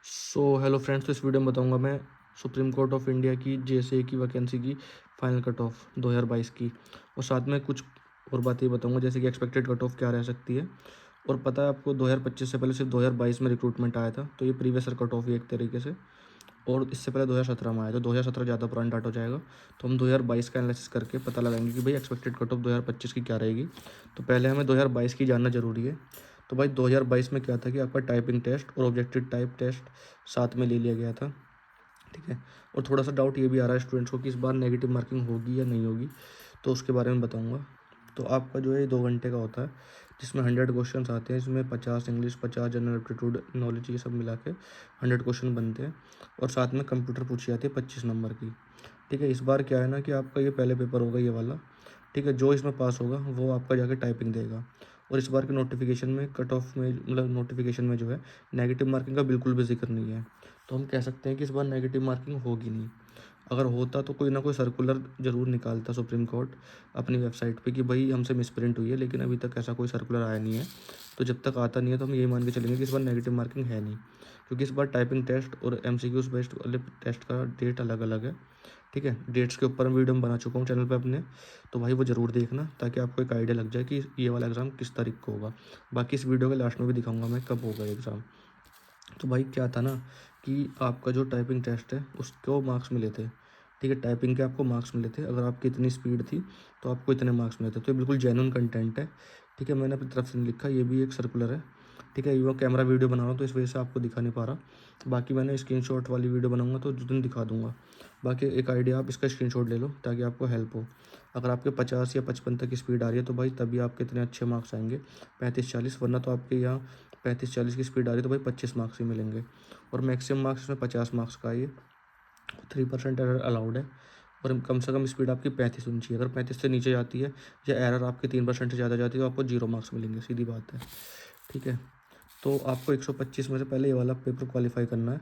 Hello friends, तो इस video में बताऊंगा मैं सुप्रीम कोर्ट ऑफ इंडिया की जेएसए की वैकेंसी की फाइनल कट ऑफ 2022 की। और साथ में कुछ और बातें बताऊंगा, जैसे कि एक्सपेक्टेड कट ऑफ क्या रह सकती है। और पता है आपको 2025 से पहले सिर्फ 2022 में रिक्रूटमेंट आया था, तो ये प्रीवियस ईयर कट ऑफ ही एक तरीके से। और इससे पहले 2017 में आया, तो 2017 ज़्यादा पुराना डाटा हो जाएगा। तो हम 2022 का एनालिसिस करके पता लगाएंगे कि भाई एक्सपेक्टेड कट ऑफ 2025 की क्या रहेगी। तो पहले हमें 2022 की जानना जरूरी है। तो भाई 2022 में क्या था कि आपका टाइपिंग टेस्ट और ऑब्जेक्टिव टाइप टेस्ट साथ में ले लिया गया था। ठीक है। और थोड़ा सा डाउट ये भी आ रहा है स्टूडेंट्स को कि इस बार नेगेटिव मार्किंग होगी या नहीं होगी, तो उसके बारे में बताऊंगा। तो आपका जो है 2 घंटे का होता है, जिसमें 100 क्वेश्चन आते हैं। इसमें 50 इंग्लिश, 50 जनरल एप्टीट्यूड नॉलेज, ये सब मिला के 100 क्वेश्चन बनते हैं। और साथ में कंप्यूटर पूछी जाती है 25 नंबर की। ठीक है। इस बार क्या है ना कि आपका ये पहले पेपर होगा ये वाला। ठीक है। जो इसमें पास होगा वो आपका जाके टाइपिंग देगा। और इस बार के नोटिफिकेशन में कट ऑफ में मतलब नोटिफिकेशन में जो है नेगेटिव मार्किंग का बिल्कुल भी जिक्र नहीं है। तो हम कह सकते हैं कि इस बार नेगेटिव मार्किंग होगी नहीं। अगर होता तो कोई ना कोई सर्कुलर ज़रूर निकालता सुप्रीम कोर्ट अपनी वेबसाइट पे कि भाई हमसे मिसप्रिंट हुई है, लेकिन अभी तक ऐसा कोई सर्कुलर आया नहीं है। तो जब तक आता नहीं है तो हम यही मान के चलेंगे कि इस बार नेगेटिव मार्किंग है नहीं, क्योंकि इस बार टाइपिंग टेस्ट और एमसीक्यूज बेस्ड वाले टेस्ट का डेट अलग अलग है। ठीक है। डेट्स के ऊपर मैं वीडियो बना चुका हूँ चैनल पे अपने, तो भाई वो ज़रूर देखना ताकि आपको एक आइडिया लग जाए कि ये वाला एग्ज़ाम किस तारीख को होगा। बाकी इस वीडियो के लास्ट में भी दिखाऊंगा मैं कब होगा एग्ज़ाम। तो भाई क्या था ना कि आपका जो टाइपिंग टेस्ट है उसको मार्क्स मिले थे। ठीक है। टाइपिंग के आपको मार्क्स मिले थे, अगर आपकी इतनी स्पीड थी तो आपको इतने मार्क्स मिले थे। तो ये बिल्कुल जेन्युइन कंटेंट है। ठीक है। मैंने अपनी तरफ से नहीं लिखा, ये भी एक सर्कुलर है। ठीक है। ये कैमरा वीडियो बना रहा हूँ तो इस वजह से आपको दिखा नहीं पा रहा। बाकी मैंने स्क्रीनशॉट वाली वीडियो बनाऊंगा तो जिस दिन दिखा दूंगा। बाकी एक आइडिया, आप इसका स्क्रीनशॉट ले लो ताकि आपको हेल्प हो। अगर आपके 50 या 55 तक की स्पीड आ रही है तो भाई तभी आपके इतने अच्छे मार्क्स आएंगे, 35-40। वरना तो आपके यहाँ 35-40 की स्पीड आ रही है तो भाई 25 मार्क्स ही मिलेंगे। और मैक्सिमम मार्क्स में 50 मार्क्स का ये 3% एरर अलाउड है। और कम से कम स्पीड आपकी 35 होनी चाहिए। अगर 35 से नीचे जाती है या एरर आपकी 3% से ज़्यादा जाती है तो आपको 0 मार्क्स मिलेंगे, सीधी बात है। ठीक है। तो आपको 125 में से पहले ये वाला पेपर क्वालिफाई करना है।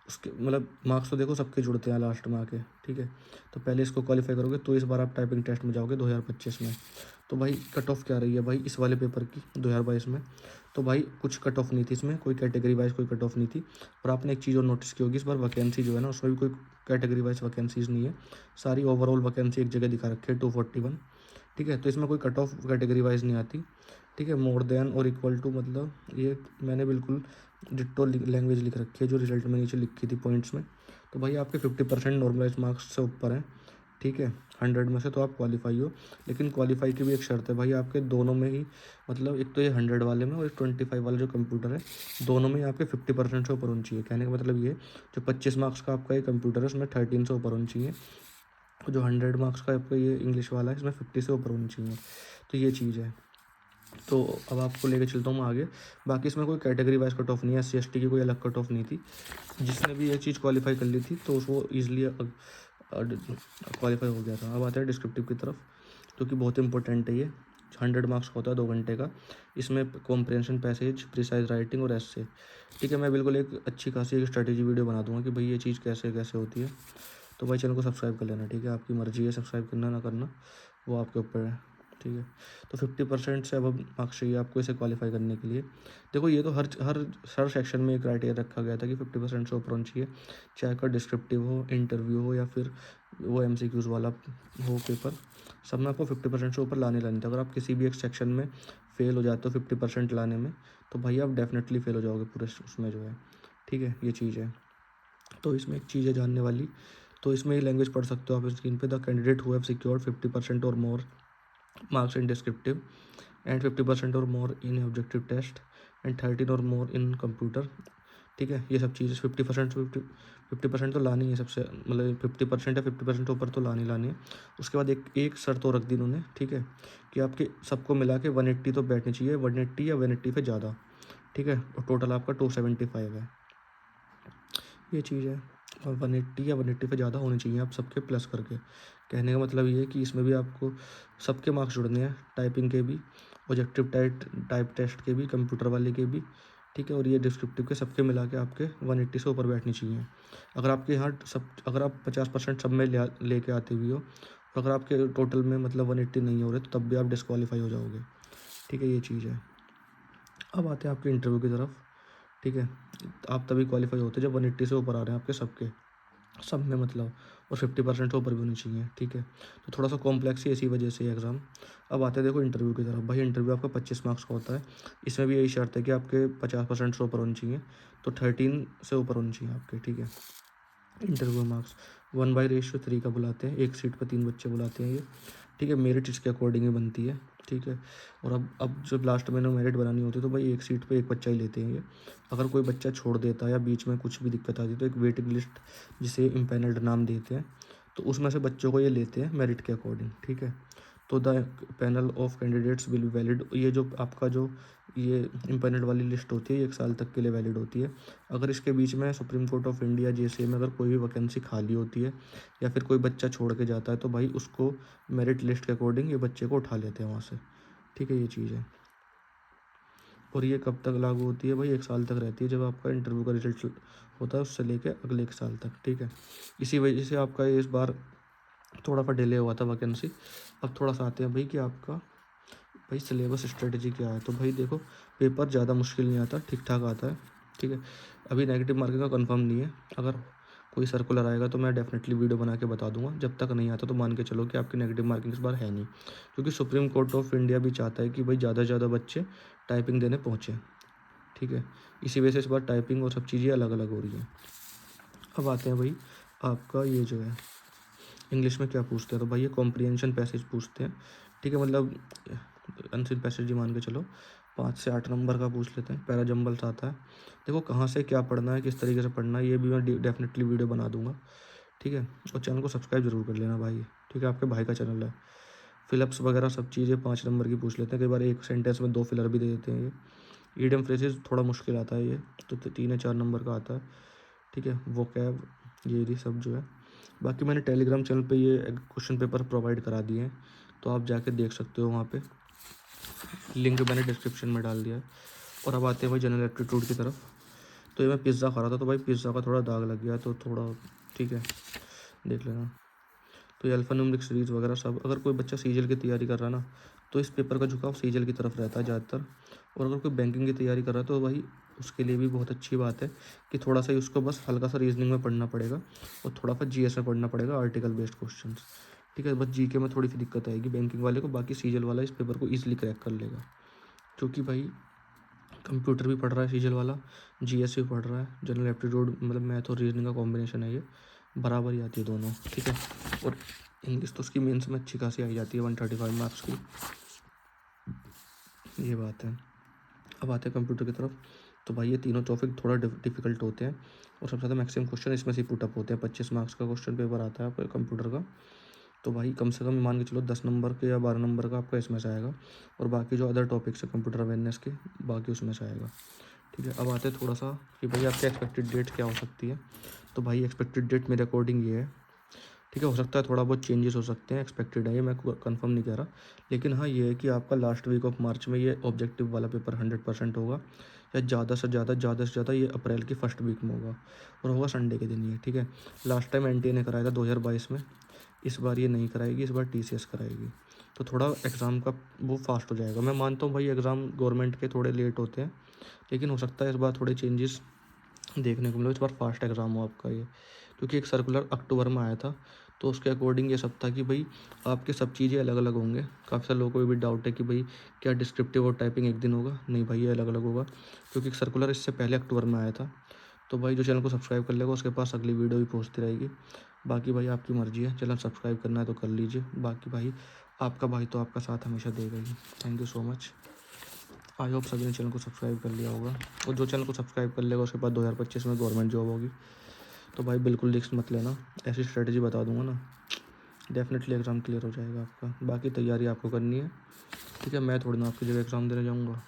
उसके मतलब मार्क्स तो देखो सबके जुड़ते हैं लास्ट में आके। ठीक है। तो पहले इसको क्वालिफाई करोगे तो इस बार आप टाइपिंग टेस्ट में जाओगे 2025 में। तो भाई कट ऑफ क्या रही है भाई इस वाले पेपर की 2022 में। तो भाई कुछ कट ऑफ नहीं थी इसमें, कोई कैटेगरी वाइज कोई कट ऑफ नहीं थी। और आपने एक चीज़ और नोटिस की होगी, इस बार वैकेंसी जो है ना उसमें भी कोई कैटेगरी वाइज वैकेंसीज नहीं है। सारी ओवरऑल वैकेंसी एक जगह दिखा रखी है 241। ठीक है। तो इसमें कोई कट ऑफ कैटेगरी वाइज नहीं आती। ठीक है। मोर देन और इक्वल टू मतलब ये मैंने बिल्कुल डिट्टो लैंग्वेज लिख रखी है जो रिजल्ट में नीचे लिखी थी पॉइंट्स में। तो भाई आपके 50% नॉर्मलाइज मार्क्स से ऊपर हैं। ठीक है। 100 में से तो आप क्वालिफाई हो। लेकिन क्वालिफाई की भी एक शर्त है भाई, आपके दोनों में ही मतलब एक तो ये 100 वाले में और एक 25 वाला जो कंप्यूटर है, दोनों में ही आपके 50% से ऊपर होनी चाहिए। कहने का मतलब ये जो 25 मार्क्स का आपका ये कंप्यूटर है उसमें 13 से ऊपर होनी चाहिए। और जो 100 मार्क्स का आपका ये इंग्लिश वाला है इसमें 50 से ऊपर होनी चाहिए। तो ये चीज़ है। तो अब आपको लेके चलता हूँ मैं आगे। बाकी इसमें कोई कैटेगरी वाइज कट ऑफ नहीं है, SC ST की कोई अलग कट ऑफ नहीं थी। जिसने भी ये चीज़ क्वालिफाई कर ली थी तो उसको ईजिली क्वालिफाई हो गया था। अब आते हैं डिस्क्रिप्टिव की तरफ, जो कि बहुत इंपॉर्टेंट है ये। 100 मार्क्स का होता है 2 घंटे का। इसमें कॉम्प्रिहेंशन, पैसेज, प्रिसाइज राइटिंग और एस्से। ठीक है। मैं बिल्कुल एक अच्छी खासी एक स्ट्रेटेजी वीडियो बना दूंगा कि भाई ये चीज़ कैसे कैसे होती है। तो भाई चैनल को सब्सक्राइब कर लेना। ठीक है। आपकी मर्जी है सब्सक्राइब करना ना करना, वो आपके ऊपर है। ठीक है। तो 50% से अब मार्क्स चाहिए आपको इसे क्वालिफाई करने के लिए। देखो ये तो हर सेक्शन में एक क्राइटेरिया रखा गया था कि 50% से ऊपर होना चाहिए, चाहे का डिस्क्रिप्टिव हो, इंटरव्यू हो, या फिर वो MCQs वाला हो पेपर। सब में आपको 50% से ऊपर लाने थे। अगर आप किसी भी एक सेक्शन में फेल हो जाते हो 50% लाने में, तो भाई आप डेफिनेटली फेल हो जाओगे पूरे उसमें जो है। ठीक है। ये चीज़ है। तो इसमें एक चीज़ है जानने वाली। तो इसमें ये लैंग्वेज पढ़ सकते हो आप स्क्रीन पे, the candidate who have secured 50% और मोर marks in descriptive and 50% और more in objective test and 13 और more in computer। ठीक है। ये सब चीज़ें 50% तो लानी है सबसे, मतलब 50% या 50% ऊपर तो लानी है। उसके बाद एक एक शर्त तो रख दी उन्होंने। ठीक है। कि आपके सबको मिला के 180 तो बैठनी चाहिए, 180 या 180 पे ज़्यादा। ठीक है। और टोटल आपका 275 है। ये चीज़ है। और 180 या 180 पे ज़्यादा होने चाहिए आप सबके प्लस करके। कहने का मतलब ये है कि इसमें भी आपको सबके मार्क्स जुड़ने हैं, टाइपिंग के भी, ऑब्जेक्टिव टाइप टेस्ट के भी, कंप्यूटर वाले के भी। ठीक है। और ये डिस्क्रिप्टिव के सबके मिला के आपके 180 से ऊपर बैठनी चाहिए। अगर आप 50% सब में लेके आते हुए हो, और अगर आपके टोटल में मतलब 180 नहीं हो रहे तो तब भी आप डिस्क्वालीफाई हो जाओगे। ठीक है। ये चीज़ है। अब आते हैं आपके इंटरव्यू की तरफ। ठीक है। आप तभी क्वालिफाई होते जब 180 से ऊपर आ रहे हैं आपके सबके, सब में मतलब, और 50% से ऊपर भी होनी चाहिए, ठीक है। तो थोड़ा सा कॉम्प्लेक्स ही इसी वजह से है एग्ज़ाम। अब आते हैं देखो इंटरव्यू की तरफ। भाई इंटरव्यू आपका 25 मार्क्स का होता है। इसमें भी यही शर्त है कि आपके 50% से ऊपर होनी चाहिए, तो 13 से ऊपर होनी चाहिए आपके, ठीक है। इंटरव्यू मार्क्स 1/3 का बुलाते हैं, एक सीट पर 3 बच्चे बुलाते हैं ये, ठीक है। मेरिट इसके अकॉर्डिंग ही बनती है, ठीक है। और अब जब लास्ट में मेरिट बनानी होती है तो भाई एक सीट पे एक बच्चा ही लेते हैं ये। अगर कोई बच्चा छोड़ देता है या बीच में कुछ भी दिक्कत आती है तो एक वेटिंग लिस्ट, जिसे इम्पैनल्ड नाम देते हैं, तो उसमें से बच्चों को ये लेते हैं मेरिट के अकॉर्डिंग, ठीक है। तो the panel of candidates will be valid, ये जो आपका जो ये इम्पैनल्ड वाली लिस्ट होती है ये 1 साल तक के लिए वैलिड होती है। अगर इसके बीच में supreme court of India JCA में अगर कोई भी वैकेंसी खाली होती है या फिर कोई बच्चा छोड़ के जाता है तो भाई उसको मेरिट लिस्ट के अकॉर्डिंग ये बच्चे को उठा लेते हैं वहाँ से, ठीक है। ये चीज़ है। और ये कब तक लागू होती है भाई? 1 साल तक रहती है, जब आपका इंटरव्यू का रिजल्ट होता है उससे लेके अगले 1 साल तक, ठीक है। इसी वजह से आपका इस बार थोड़ा सा डिले हुआ था वैकेंसी। अब थोड़ा सा आते हैं भाई कि आपका भाई सिलेबस स्ट्रेटजी क्या है। तो भाई देखो, पेपर ज़्यादा मुश्किल नहीं आता, ठीक ठाक आता है, ठीक है। अभी नेगेटिव मार्किंग का कंफर्म नहीं है। अगर कोई सर्कुलर आएगा तो मैं डेफिनेटली वीडियो बना के बता दूंगा। जब तक नहीं आता तो मान के चलो कि आपकी नेगेटिव मार्किंग इस बार है नहीं, क्योंकि सुप्रीम कोर्ट ऑफ इंडिया भी चाहता है कि भाई ज़्यादा से ज़्यादा बच्चे टाइपिंग देने पहुँचे, ठीक है। इसी वजह से इस बार टाइपिंग और सब चीज़ें अलग अलग हो रही हैं। अब आते हैं भाई आपका ये जो है इंग्लिश में क्या पूछते हैं। तो भाई ये कॉम्प्रिहेंशन पैसेज पूछते हैं, ठीक है। मतलब आंसर पैसेज ही मान के चलो 5 से 8 नंबर का पूछ लेते हैं। पैरा जंबल्स आता है। देखो कहाँ से क्या पढ़ना है, किस तरीके से पढ़ना है, ये भी मैं डेफिनेटली वीडियो बना दूंगा, ठीक है। और चैनल को सब्सक्राइब जरूर कर लेना भाई, ठीक है। आपके भाई का चैनल है। फिलअप्स वगैरह सब चीज़ें 5 नंबर की पूछ लेते हैं। कई बार एक सेंटेंस में 2 फिलर भी दे देते हैं ये। ईडियम फ्रेजेस थोड़ा मुश्किल आता है ये, तो 3 या 4 नंबर का आता है, ठीक है। वोकैब ये सब जो है। बाकी मैंने टेलीग्राम चैनल पे ये क्वेश्चन पेपर प्रोवाइड करा दिए हैं, तो आप जाके देख सकते हो वहाँ पे, लिंक मैंने डिस्क्रिप्शन में डाल दिया है। और अब आते हैं भाई जनरल एप्टीट्यूड की तरफ। तो ये मैं पिज़्ज़ा खा रहा था तो भाई पिज़्ज़ा का थोड़ा दाग लग गया, तो थोड़ा ठीक है, देख लेना। तो ये अल्फ़ान्यूमेरिक सीरीज़ वगैरह सब, अगर कोई बच्चा सीजल की तैयारी कर रहा है ना, तो इस पेपर का झुकाव सीजल की तरफ रहता है ज़्यादातर। और अगर कोई बैंकिंग की तैयारी कर रहा है तो भाई उसके लिए भी बहुत अच्छी बात है कि थोड़ा सा ही उसको बस हल्का सा रीजनिंग में पढ़ना पड़ेगा और थोड़ा सा जीएस में पढ़ना पड़ेगा, आर्टिकल बेस्ड क्वेश्चन, ठीक है। बस जीके में थोड़ी सी दिक्कत आएगी बैंकिंग वाले को, बाकी सीजल वाला इस पेपर को ईजिली क्रैक कर लेगा, क्योंकि भाई कंप्यूटर भी पढ़ रहा है सीजल वाला, जीएस भी पढ़ रहा है, जनरल एप्टीट्यूड मतलब मैथ और रीजनिंग का कॉम्बिनेशन है ये, बराबर ही आती है दोनों, ठीक है। और इंग्लिश तो उसकी मेंस में अच्छी खासी आई जाती है 135 मार्क्स की, ये बात है। अब आते हैं कंप्यूटर की तरफ। तो भाई ये तीनों टॉपिक थोड़ा डिफिकल्ट होते हैं और सबसे ज़्यादा मैक्सिमम क्वेश्चन इसमें से पुटअप होते हैं। 25 मार्क्स का क्वेश्चन पेपर आता है आपका कंप्यूटर का। तो भाई कम से कम मान के चलो 10 नंबर के या 12 नंबर का आपका इसमें से आएगा, और बाकी जो अदर टॉपिक्स है कंप्यूटर अवेयरनेस के, बाकी उसमें से आएगा, ठीक है। अब आते हैं थोड़ा सा कि भाई आपकी एक्सपेक्टेड डेट क्या हो सकती है। तो भाई एक्सपेक्टेड डेट मेरे अकॉर्डिंग ये है, ठीक है। हो सकता है थोड़ा बहुत चेंजेस हो सकते हैं, एक्सपेक्टेड है ये, मैं कंफर्म नहीं कह रहा, लेकिन हाँ ये है कि आपका लास्ट वीक ऑफ मार्च में ये ऑब्जेक्टिव वाला पेपर 100% होगा, या ज़्यादा से ज़्यादा ये अप्रैल की फर्स्ट वीक में होगा, और होगा संडे के दिन ये, ठीक है। लास्ट टाइम एनटीए ने कराया था 2022 में, इस बार ये नहीं कराएगी, इस बार टीसीएस कराएगी, तो थोड़ा एग्ज़ाम का वो फास्ट हो जाएगा। मैं मानता हूँ भाई एग्ज़ाम गवर्नमेंट के थोड़े लेट होते हैं, लेकिन हो सकता है इस बार थोड़े चेंजेस देखने को मिले, इस बार फास्ट एग्ज़ाम हो आपका ये, क्योंकि एक सर्कुलर अक्टूबर में आया था, तो उसके अकॉर्डिंग ये सब था कि भाई आपके सब चीज़ें अलग अलग होंगे। काफ़ी सारे लोगों को भी डाउट है कि भाई क्या डिस्क्रिप्टिव और टाइपिंग एक दिन होगा, नहीं भाई ये अलग अलग होगा, क्योंकि एक सर्कुलर इससे पहले अक्टूबर में आया था। तो भाई जो चैनल को सब्सक्राइब कर लेगा उसके पास अगली वीडियो भी पहुँचती रहेगी। बाकी भाई आपकी मर्ज़ी है, चैनल सब्सक्राइब करना है तो कर लीजिए। बाकी भाई आपका भाई तो आपका साथ हमेशा देगा ही। Thank you so much. I hope सभी ने चैनल को सब्सक्राइब कर लिया होगा, और जो चैनल को सब्सक्राइब कर लेगा उसके बाद 2025 में गवर्नमेंट जॉब होगी। तो भाई बिल्कुल रिस्क मत लेना, ऐसी स्ट्रेटजी बता दूंगा ना, डेफिनेटली एग्ज़ाम क्लियर हो जाएगा आपका। बाकी तैयारी आपको करनी है, ठीक है। मैं थोड़ी ना आपकी जगह एग्ज़ाम देने जाऊँगा।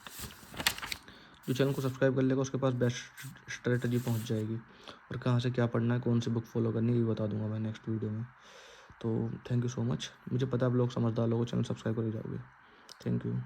जो चैनल को सब्सक्राइब कर लेगा उसके पास बेस्ट स्ट्रेटजी पहुँच जाएगी, और कहाँ से क्या पढ़ना है, कौन सी बुक फॉलो करनी है, ये बता दूंगा मैं नेक्स्ट वीडियो में। तो थैंक यू सो मच। मुझे पता है आप लोग समझदार लोगों, चैनल सब्सक्राइब कर जाओगे। Thank you.